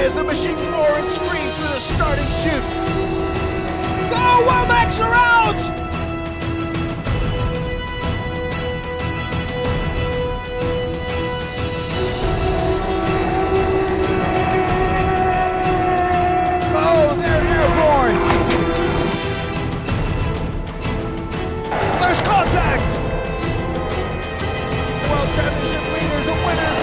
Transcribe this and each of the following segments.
as the machines roar and scream through the starting chute. Oh, Womax are out! Oh, they're airborne! There's contact! World Championship leaders and winners!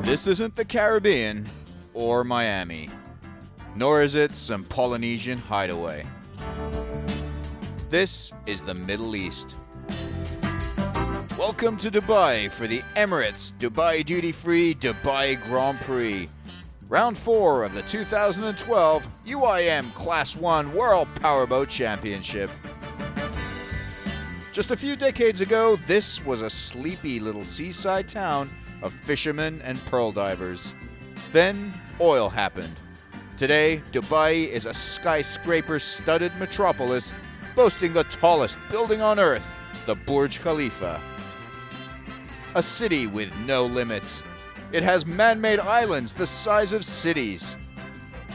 This isn't the Caribbean or Miami, nor is it some Polynesian hideaway. This is the Middle East. Welcome to Dubai for the Emirates Dubai Duty Free Dubai Grand Prix. Round 4 of the 2012 UIM Class 1 World Powerboat Championship. Just a few decades ago, this was a sleepy little seaside town of fishermen and pearl divers. Then, oil happened. Today, Dubai is a skyscraper-studded metropolis boasting the tallest building on earth, the Burj Khalifa. A city with no limits. It has man-made islands the size of cities.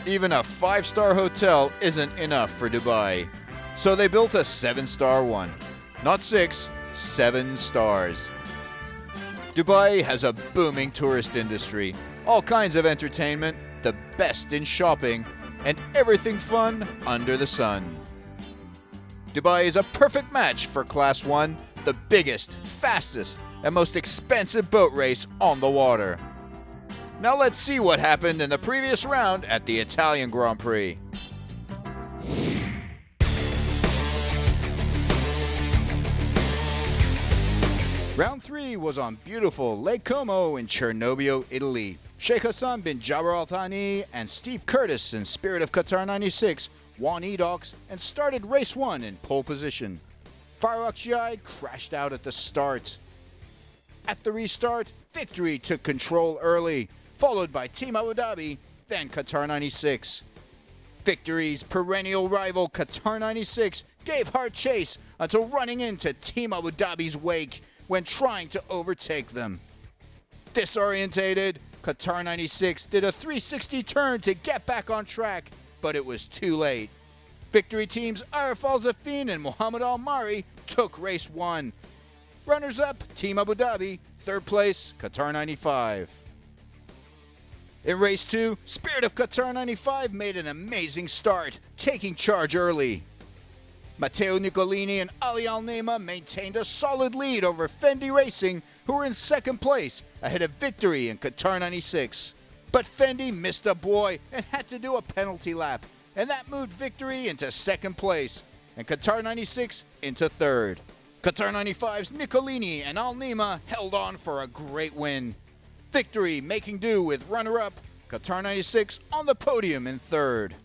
Even a 5-star hotel isn't enough for Dubai. So they built a 7-star one. Not 6, 7 stars. Dubai has a booming tourist industry, all kinds of entertainment, the best in shopping, and everything fun under the sun. Dubai is a perfect match for Class 1, the biggest, fastest, and most expensive boat race on the water. Now let's see what happened in the previous round at the Italian Grand Prix. Round 3 was on beautiful Lake Como in Cernobbio, Italy. Sheikh Hassan bin Jabir Al Thani and Steve Curtis in Spirit of Qatar 96 won Edox and started race 1 in pole position. Farouk Chiai crashed out at the start. At the restart, Victory took control early, followed by Team Abu Dhabi, then Qatar 96. Victory's perennial rival Qatar 96 gave hard chase until running into Team Abu Dhabi's wake when trying to overtake them. Disorientated, Qatar 96 did a 360 turn to get back on track, but it was too late. Victory teams Arif Al-Zafin and Muhammad Al-Mari took race 1. Runners-up, Team Abu Dhabi. Third place, Qatar 95. In race 2, Spirit of Qatar 95 made an amazing start, taking charge early. Matteo Nicolini and Ali Al-Nema maintained a solid lead over Fendi Racing, who were in second place, ahead of Victory in Qatar 96. But Fendi missed a buoy and had to do a penalty lap, and that moved Victory into second place, and Qatar 96 into third. Qatar 95's Nicolini and Al-Nema held on for a great win. Victory making do with runner-up, Qatar 96 on the podium in third.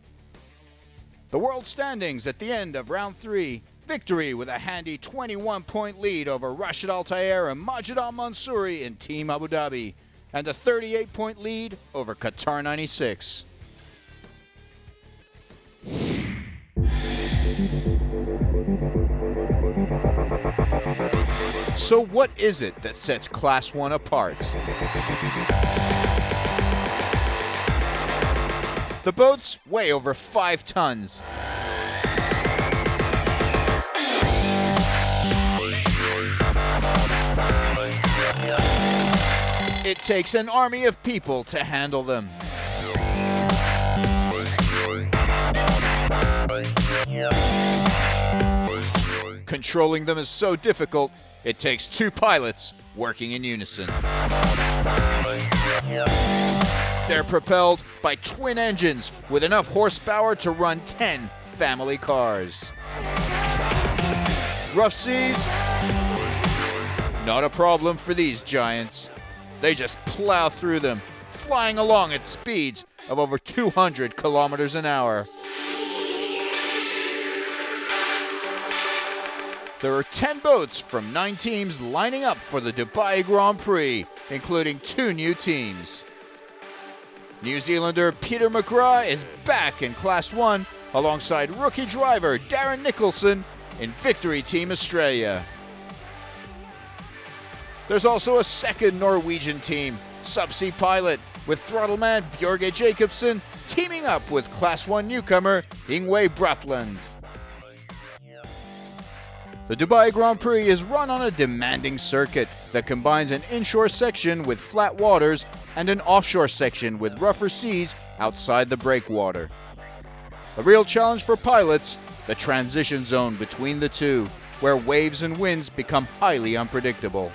The world standings at the end of round 3, Victory with a handy 21-point lead over Rashid Al Tayer and Majid Al Mansouri in Team Abu Dhabi, and a 38-point lead over Qatar 96. So what is it that sets Class 1 apart? The boats weigh over 5 tons. It takes an army of people to handle them. Controlling them is so difficult, it takes 2 pilots working in unison. They're propelled by twin engines with enough horsepower to run 10 family cars. Rough seas? Not a problem for these giants. They just plow through them, flying along at speeds of over 200 kilometers an hour. There are 10 boats from 9 teams lining up for the Dubai Grand Prix, including 2 new teams. New Zealander Peter McGrath is back in Class 1 alongside rookie driver Darren Nicholson in Victory Team Australia. There's also a second Norwegian team, Subsea Pilot, with throttleman Bjørge Jacobsen teaming up with Class 1 newcomer Ingve Bratland. The Dubai Grand Prix is run on a demanding circuit that combines an inshore section with flat waters and an offshore section with rougher seas outside the breakwater. The real challenge for pilots, the transition zone between the two, where waves and winds become highly unpredictable.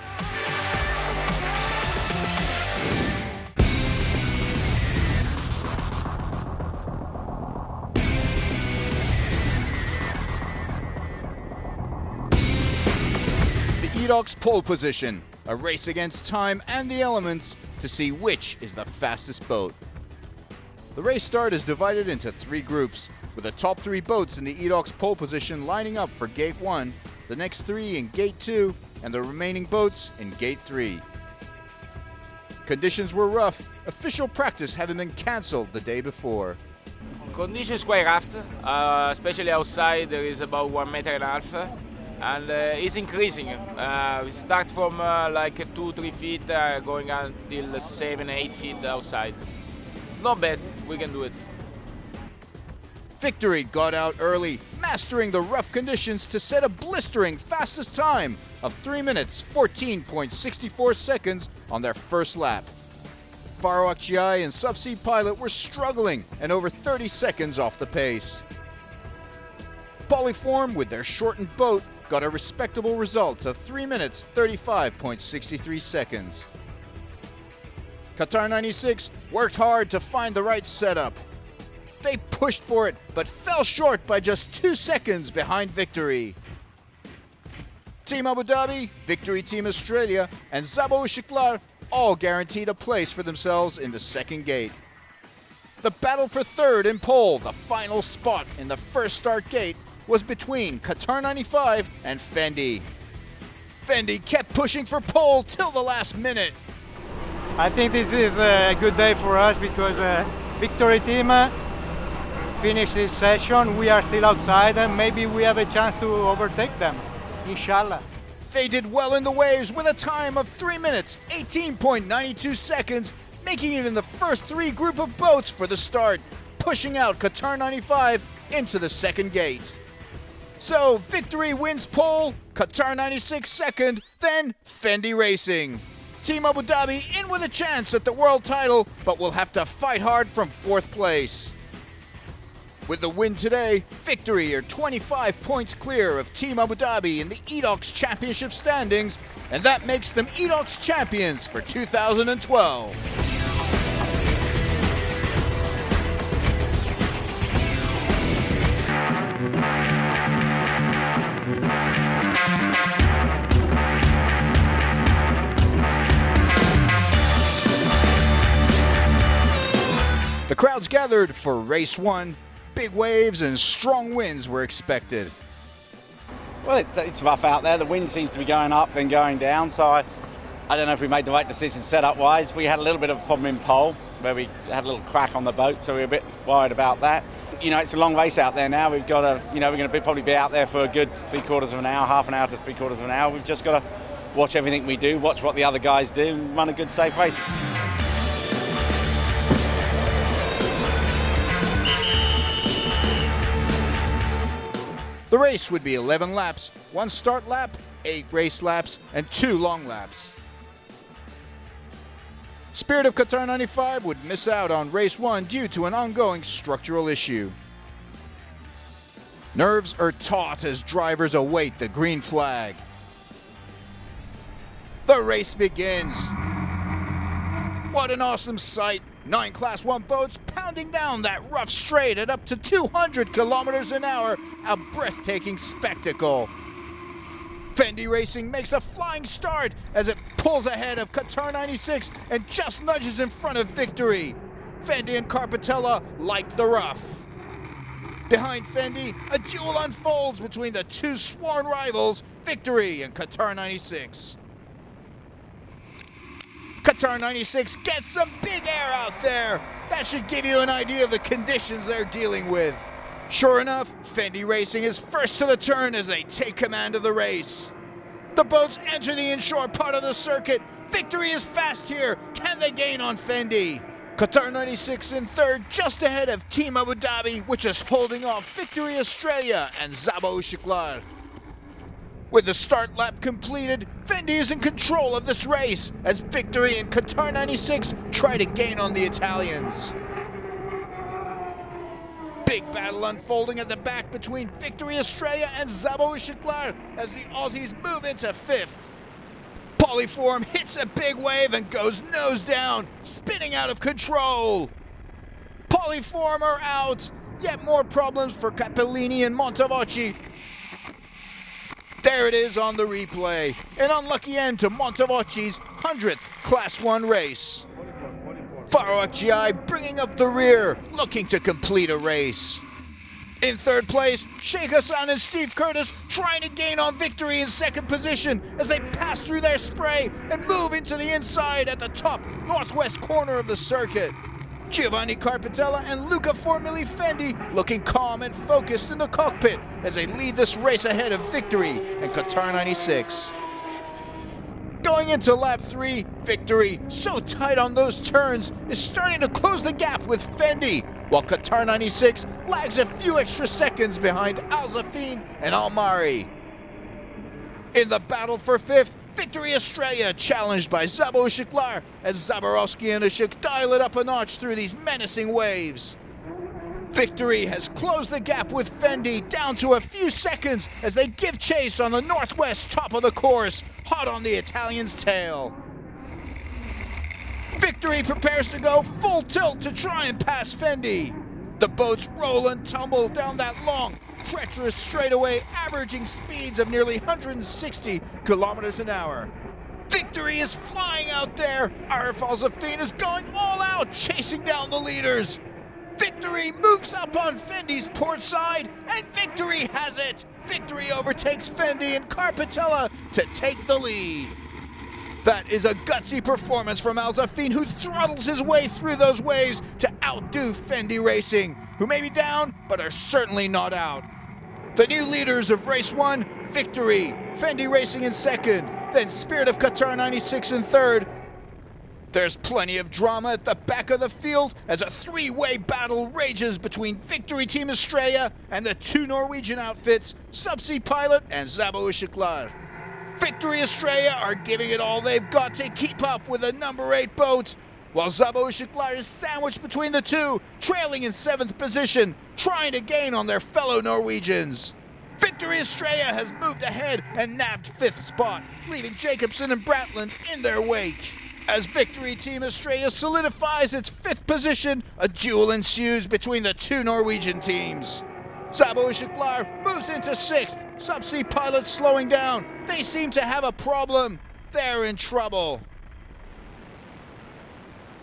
The Edox pole position, a race against time and the elements to see which is the fastest boat. The race start is divided into 3 groups, with the top 3 boats in the Edox pole position lining up for Gate 1, the next 3 in Gate 2, and the remaining boats in Gate 3. Conditions were rough, official practice having been cancelled the day before. Conditions quite rough, especially outside. There is about 1.5 meters, and it's increasing. We start from like 2-3 feet, going until 7-8 feet outside. It's not bad, we can do it. Victory got out early, mastering the rough conditions to set a blistering fastest time of 3 minutes 14.64 seconds on their first lap. Faro Akciai and Subsea Pilot were struggling and over 30 seconds off the pace. Polyform, with their shortened boat, got a respectable result of 3 minutes 35.63 seconds. Qatar 96 worked hard to find the right setup. They pushed for it, but fell short by just 2 seconds behind Victory. Team Abu Dhabi, Victory Team Australia, and Zabo Ishiklar all guaranteed a place for themselves in the second gate. The battle for third and pole, the final spot in the first start gate, was between Qatar 95 and Fendi. Fendi kept pushing for pole till the last minute. I think this is a good day for us because Victory Team finished this session. We are still outside and maybe we have a chance to overtake them, inshallah. They did well in the waves with a time of 3 minutes 18.92 seconds, making it in the first 3 group of boats for the start, pushing out Qatar 95 into the second gate. So Victory wins pole, Qatar 96 second, then Fendi Racing. Team Abu Dhabi in with a chance at the world title, but will have to fight hard from 4th place. With the win today, Victory are 25 points clear of Team Abu Dhabi in the Edox Championship standings, and that makes them Edox champions for 2012. The crowds gathered for race 1. Big waves and strong winds were expected. Well, it's rough out there. The wind seems to be going up then going down, so I don't know if we made the right decision setup-wise. We had a little bit of a problem in pole where we had a little crack on the boat, so we were a bit worried about that. You know, it's a long race out there now. We've got to, we're going to probably be out there for a good 3/4 of an hour, half an hour to 3/4 of an hour. We've just got to watch everything we do, watch what the other guys do, and run a good, safe race. The race would be 11 laps, 1 start lap, 8 race laps, and 2 long laps. Spirit of Qatar 95 would miss out on race 1 due to an ongoing structural issue. Nerves are taut as drivers await the green flag. The race begins. What an awesome sight. 9 Class 1 boats pounding down that rough straight at up to 200 kilometers an hour, a breathtaking spectacle. Fendi Racing makes a flying start as it pulls ahead of Qatar 96 and just nudges in front of Victory. Fendi and Carpatella like the rough. Behind Fendi, a duel unfolds between the 2 sworn rivals, Victory and Qatar 96. Qatar 96 gets some big air out there. That should give you an idea of the conditions they're dealing with. Sure enough, Fendi Racing is first to the turn as they take command of the race. The boats enter the inshore part of the circuit. Victory is fast here. Can they gain on Fendi? Qatar 96 in third, just ahead of Team Abu Dhabi, which is holding off Victory Australia and Zabo Shiklar. With the start lap completed, Fendi is in control of this race as Victory and Qatar 96 try to gain on the Italians. Big battle unfolding at the back between Victory Australia and Zabo Shiklar as the Aussies move into fifth. Polyform hits a big wave and goes nose down, spinning out of control. Polyform are out, yet more problems for Capellini and Montevocchi. There it is on the replay. An unlucky end to Montevocchi's 100th Class 1 race. Faro Akciai bringing up the rear, looking to complete a race. In third place, Sheikh Hassan and Steve Curtis trying to gain on Victory in second position as they pass through their spray and move into the inside at the top northwest corner of the circuit. Giovanni Carpitella and Luca Formili Fendi looking calm and focused in the cockpit as they lead this race ahead of Victory and Qatar 96. Going into lap 3, Victory, so tight on those turns, is starting to close the gap with Fendi, while Qatar 96 lags a few extra seconds behind Al Zafin and Al Mari. In the battle for fifth, Victory Australia challenged by Zabo Shiklar as Zaborowski and Ashik dial it up a notch through these menacing waves. Victory has closed the gap with Fendi down to a few seconds as they give chase on the northwest top of the course, hot on the Italian's tail. Victory prepares to go full tilt to try and pass Fendi. The boats roll and tumble down that long, treacherous straightaway, averaging speeds of nearly 160 kilometers an hour. Victory is flying out there. Arif Al Zafin is going all out, chasing down the leaders. Victory moves up on Fendi's port side, and Victory has it. Victory overtakes Fendi and Carpitella to take the lead. That is a gutsy performance from Al Zafin, who throttles his way through those waves to outdo Fendi Racing, who may be down, but are certainly not out. The new leaders of Race 1, Victory, Fendi Racing in second, then Spirit of Qatar 96 in third. There's plenty of drama at the back of the field as a three-way battle rages between Victory Team Australia and the two Norwegian outfits, Subsea Pilot and Zabo Shiklar. Victory Australia are giving it all they've got to keep up with the number 8 boat, while Zabo Shiklar is sandwiched between the two, trailing in 7th position, trying to gain on their fellow Norwegians. Victory Australia has moved ahead and nabbed 5th spot, leaving Jacobson and Bratland in their wake. As Victory Team Australia solidifies its 5th position, a duel ensues between the two Norwegian teams. Zabo Shiklar moves into 6th, Subsea Pilot slowing down. They seem to have a problem. They're in trouble.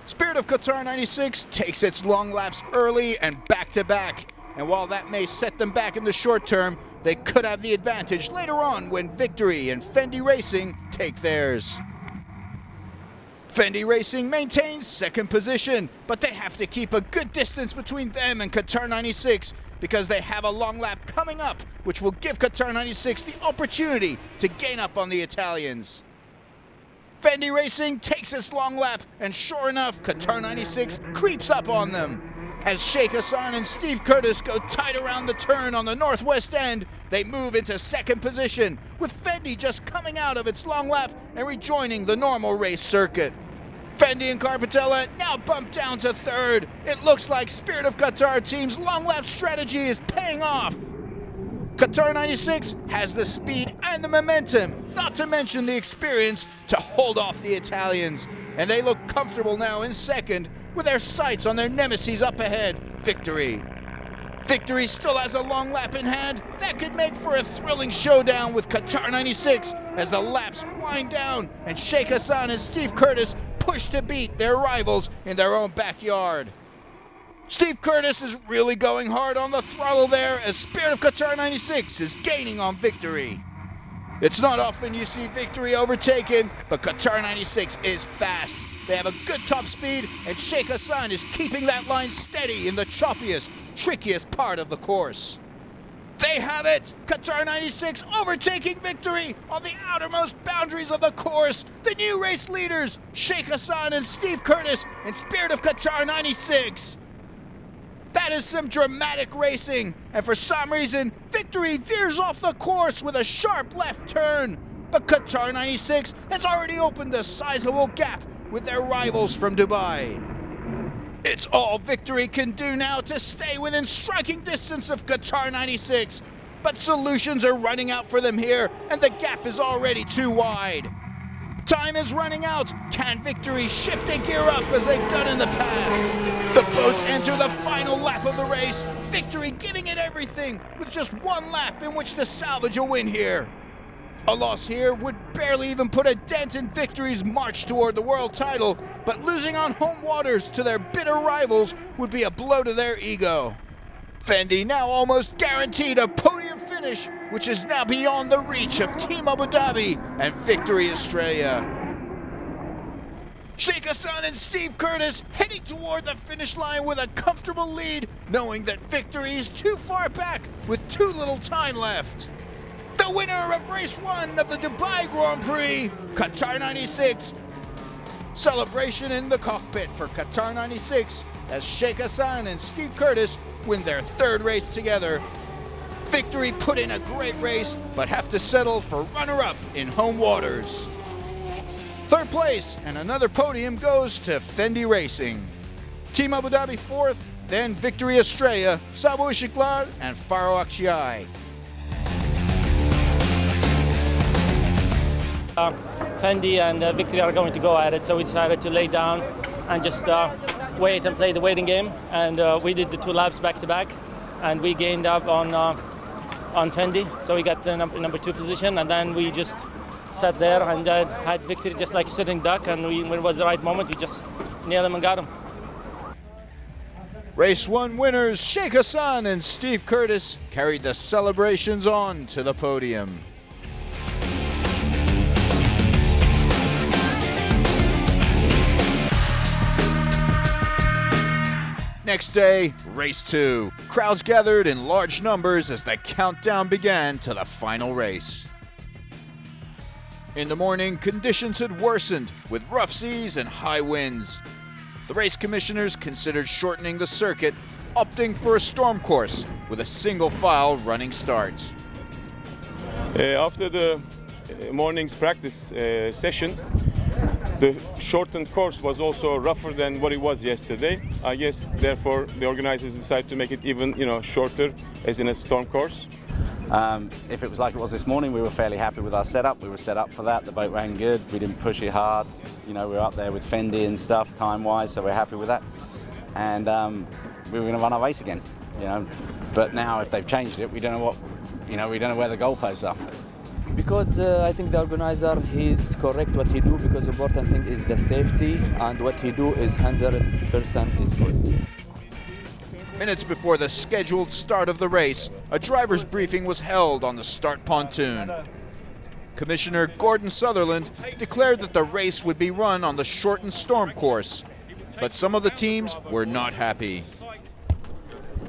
Spirit of Qatar 96 takes its long laps early and back-to-back, and while that may set them back in the short term, they could have the advantage later on when Victory and Fendi Racing take theirs. Fendi Racing maintains 2nd position, but they have to keep a good distance between them and Qatar 96 because they have a long lap coming up, which will give Qatar 96 the opportunity to gain up on the Italians. Fendi Racing takes its long lap, and sure enough, Qatar 96 creeps up on them. As Sheikh Hassan and Steve Curtis go tight around the turn on the northwest end, they move into 2nd position, with Fendi just coming out of its long lap and rejoining the normal race circuit. Fendi and Carpitella now bump down to 3rd. It looks like Spirit of Qatar team's long lap strategy is paying off. Qatar 96 has the speed and the momentum, not to mention the experience, to hold off the Italians, and they look comfortable now in 2nd, with their sights on their nemesis up ahead, Victory. Victory still has a long lap in hand that could make for a thrilling showdown with Qatar 96 as the laps wind down and Sheikh Hassan and Steve Curtis push to beat their rivals in their own backyard. Steve Curtis is really going hard on the throttle there as Spirit of Qatar 96 is gaining on Victory. It's not often you see Victory overtaken, but Qatar 96 is fast. They have a good top speed, and Sheikh Hassan is keeping that line steady in the choppiest, trickiest part of the course. They have it! Qatar 96 overtaking victory on the outermost boundaries of the course. The new race leaders, Sheikh Hassan and Steve Curtis, in Spirit of Qatar 96. That is some dramatic racing, and for some reason, victory veers off the course with a sharp left turn. But Qatar 96 has already opened a sizable gap with their rivals from Dubai. It's all victory can do now to stay within striking distance of Qatar 96. But solutions are running out for them here, and the gap is already too wide. Time is running out. Can victory shift a gear up as they've done in the past? The boats enter the final lap of the race. Victory giving it everything with just one lap in which to salvage a win here. A loss here would barely even put a dent in victory's march toward the world title, but losing on home waters to their bitter rivals would be a blow to their ego. Fendi now almost guaranteed a podium finish, which is now beyond the reach of Team Abu Dhabi and Victory Australia. Sheikh Hassan and Steve Curtis heading toward the finish line with a comfortable lead, knowing that victory is too far back with too little time left. The winner of race 1 of the Dubai Grand Prix, Qatar 96. Celebration in the cockpit for Qatar 96 as Sheikh Hassan and Steve Curtis win their 3rd race together. Victory put in a great race, but have to settle for runner-up in home waters. 3rd place and another podium goes to Fendi Racing. Team Abu Dhabi 4th, then Victory Australia, Sabo Istiklal and Faro Akshai. Fendi and Victory are going to go at it, so we decided to lay down and just wait and play the waiting game. And we did the 2 laps back to back, and we gained up on Fendi, so we got the number 2 position. And then we just sat there and had Victory just like sitting duck, and when it was the right moment, we just nailed him and got him. Race 1 winners Sheikh Hassan and Steve Curtis carried the celebrations on to the podium. Next day, race 2. Crowds gathered in large numbers as the countdown began to the final race. In the morning, conditions had worsened with rough seas and high winds. The race commissioners considered shortening the circuit, opting for a storm course with a single file running start. After the morning's practice session, the shortened course was also rougher than what it was yesterday. I guess, therefore, the organizers decided to make it even, shorter, as in a storm course. If it was like it was this morning, we were fairly happy with our setup. We were set up for that. The boat ran good. We didn't push it hard. We were up there with Fendi and stuff, time-wise, so we're happy with that. And we were going to run our race again, But now, if they've changed it, we don't know what, we don't know where the goalposts are. Because I think the organizer, he's correct what he do, because the important thing is the safety, and what he do is 100% is good. Minutes before the scheduled start of the race, a driver's briefing was held on the start pontoon. Commissioner Gordon Sutherland declared that the race would be run on the shortened storm course, but some of the teams were not happy.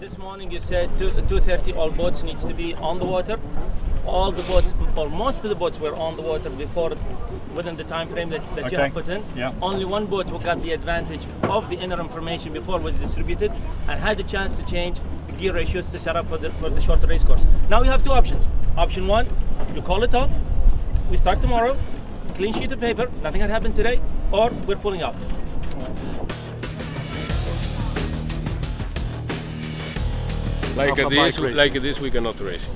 This morning you said 2:30 all boats needs to be on the water. All the boats, or most of the boats, were on the water within the time frame that you have put in. Yeah. Only one boat who got the advantage of the inner information before was distributed and had the chance to change the gear ratios to set up for the shorter race course. Now you have 2 options. Option 1, you call it off. We start tomorrow, clean sheet of paper, nothing had happened today, or we're pulling out. Like this we cannot race.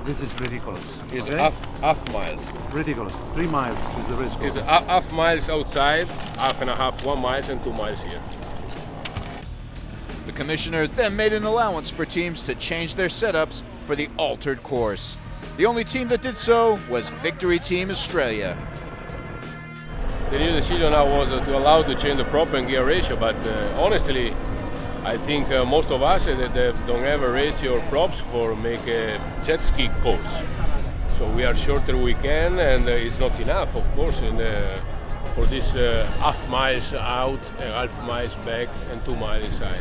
This is ridiculous. It's okay? half miles. Ridiculous. 3 miles is the risk. It's half miles outside, half and a half, 1 mile and 2 miles here. The commissioner then made an allowance for teams to change their setups for the altered course. The only team that did so was Victory Team Australia. The new decision now was to allow to change the prop and gear ratio, but honestly, I think most of us that don't have a ratio or props for make a jet ski course. So we are shorter we can, and it's not enough, of course, for this half miles out, half miles back, and 2 miles inside.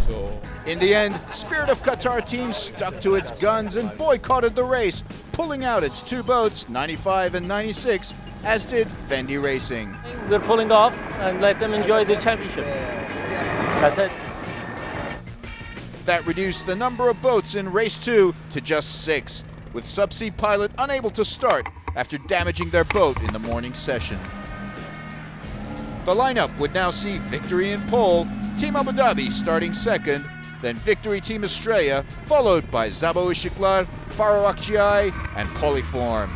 So In the end, Spirit of Qatar team stuck to its guns and boycotted the race, pulling out its two boats, 95 and 96, as did Fendi Racing. We're pulling off and let them enjoy the championship. That's it. That reduced the number of boats in race 2 to just 6, with Subsea Pilot unable to start after damaging their boat in the morning session. The lineup would now see Victory in pole, Team Abu Dhabi starting second, then Victory Team Estrella, followed by Zabo Istiklal, Faro Akçay, and Polyform.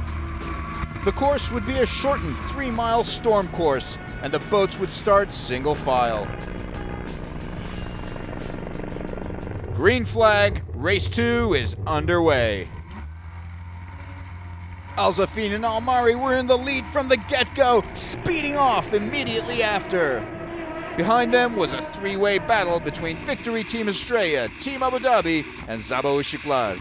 The course would be a shortened 3-mile storm course, and the boats would start single file. Green flag, race 2 is underway. Al Zafin and Al Mari were in the lead from the get-go, speeding off immediately after. Behind them was a three-way battle between Victory Team Estrella, Team Abu Dhabi, and Zabo Istiklal.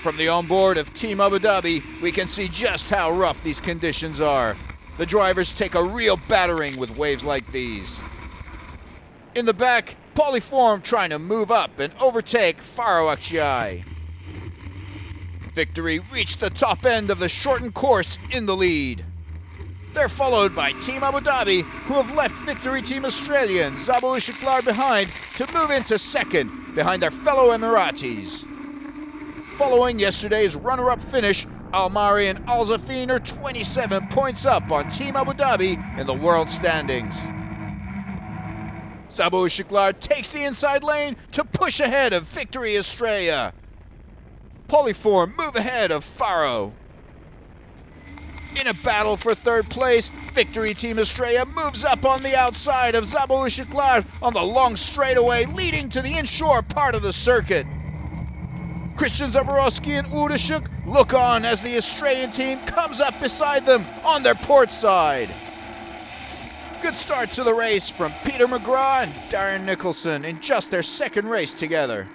From the onboard of Team Abu Dhabi, we can see just how rough these conditions are. The drivers take a real battering with waves like these. In the back, Polyform trying to move up and overtake Faro Akçay. Victory reached the top end of the shortened course in the lead. They're followed by Team Abu Dhabi, who have left Victory Team Australia and Zabo Istiklal behind to move into second behind their fellow Emiratis. Following yesterday's runner-up finish, Al Mari and Al Zafin are 27 points up on Team Abu Dhabi in the world standings. Zabo Istiklal takes the inside lane to push ahead of Victory Estrella. Polyform move ahead of Faro. In a battle for third place, Victory Team Estrella moves up on the outside of Zabo Istiklal on the long straightaway leading to the inshore part of the circuit. Christian Zaborowski and Udashuk look on as the Australian team comes up beside them on their port side. Good start to the race from Peter McGrath and Darren Nicholson in just their second race together.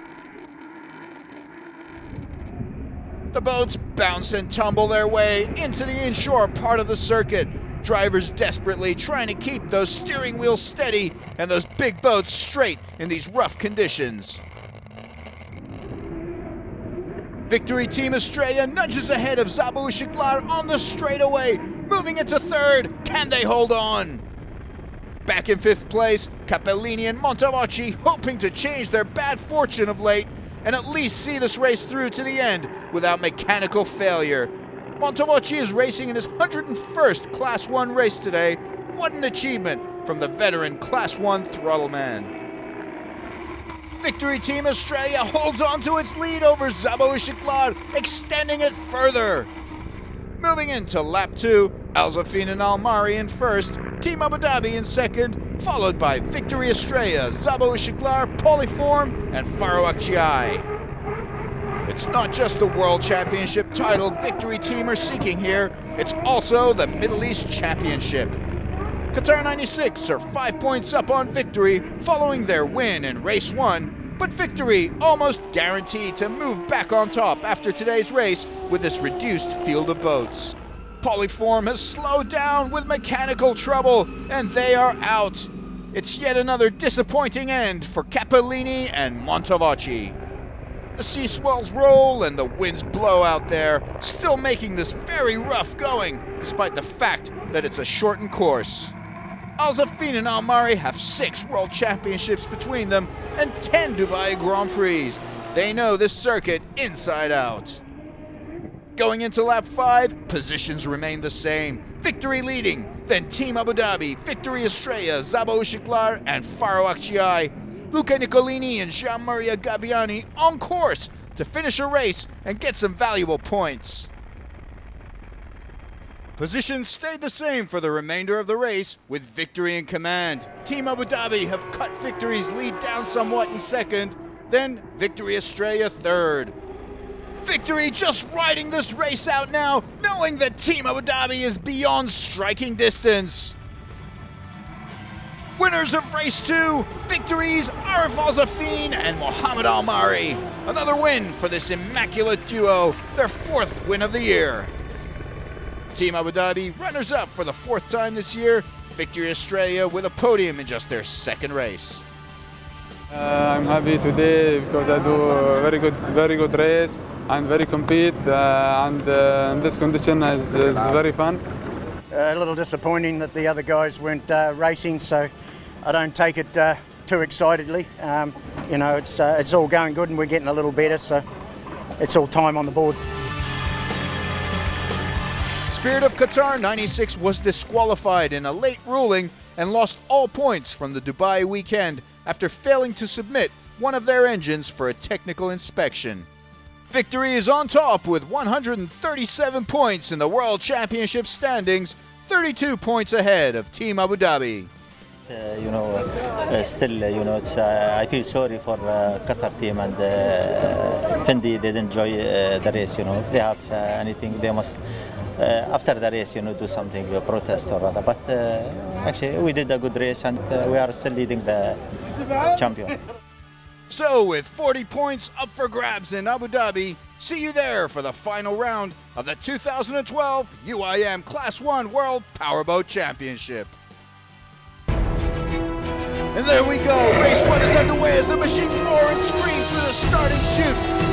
The boats bounce and tumble their way into the inshore part of the circuit, drivers desperately trying to keep those steering wheels steady and those big boats straight in these rough conditions. Victory Team Estrella nudges ahead of Zabo Istiklal on the straightaway, moving into third. Can they hold on? Back in fifth place, Capellini and Montavoci hoping to change their bad fortune of late and at least see this race through to the end without mechanical failure. Montavoci is racing in his 101st Class 1 race today. What an achievement from the veteran Class 1 throttle man. Victory Team Australia holds on to its lead over Zabo Istiklal, extending it further. Moving into lap 2, Al Zafin and Al Mari in first, Team Abu Dhabi in second, followed by Victory Estrella, Zabo Istiklal, Polyform, and Faro Akçay. It's not just the World Championship title Victory Team are seeking here, it's also the Middle East Championship. Qatar 96 are 5 points up on Victory following their win in race 1, but Victory almost guaranteed to move back on top after today's race with this reduced field of boats. Polyform has slowed down with mechanical trouble, and they are out. It's yet another disappointing end for Capellini and Montavoci. The sea swells roll and the winds blow out there, still making this very rough going, despite the fact that it's a shortened course. Al Zafin and Al Mari have 6 World Championships between them and 10 Dubai Grand Prix. They know this circuit inside out. Going into lap 5, positions remain the same. Victory leading, then Team Abu Dhabi, Victory Estrella, Zabo Istiklal, and Faro Akçay. Luca Nicolini and Jean-Maria Gabbiani on course to finish a race and get some valuable points. Positions stayed the same for the remainder of the race, with Victory in command. Team Abu Dhabi have cut Victory's lead down somewhat in second, then Victory Estrella third. Victory just riding this race out now, knowing that Team Abu Dhabi is beyond striking distance. Winners of race 2, Victories Arif Al Zafin and Mohammed Al Mari. Another win for this immaculate duo, their 4th win of the year. Team Abu Dhabi runners-up for the 4th time this year, Victory Estrella with a podium in just their 2nd race. I'm happy today because I do a very good race and very compete, and in this condition is very fun. A little disappointing that the other guys weren't racing, so I don't take it too excitedly. You know, it's all going good and we're getting a little better, so it's all time on the board. Spirit of Qatar 96 was disqualified in a late ruling and lost all points from the Dubai weekend after failing to submit one of their engines for a technical inspection. Victory is on top with 137 points in the World Championship standings, 32 points ahead of Team Abu Dhabi. Still, I feel sorry for Qatar team, and Fendi didn't enjoy the race. If they have anything, they must after the race, do something, protest or other. But actually, we did a good race, and we are still leading the champion. So, with 40 points up for grabs in Abu Dhabi, see you there for the final round of the 2012 UIM Class 1 World Powerboat Championship. And there we go, race 1 is underway as the machines roar and scream through the starting chute.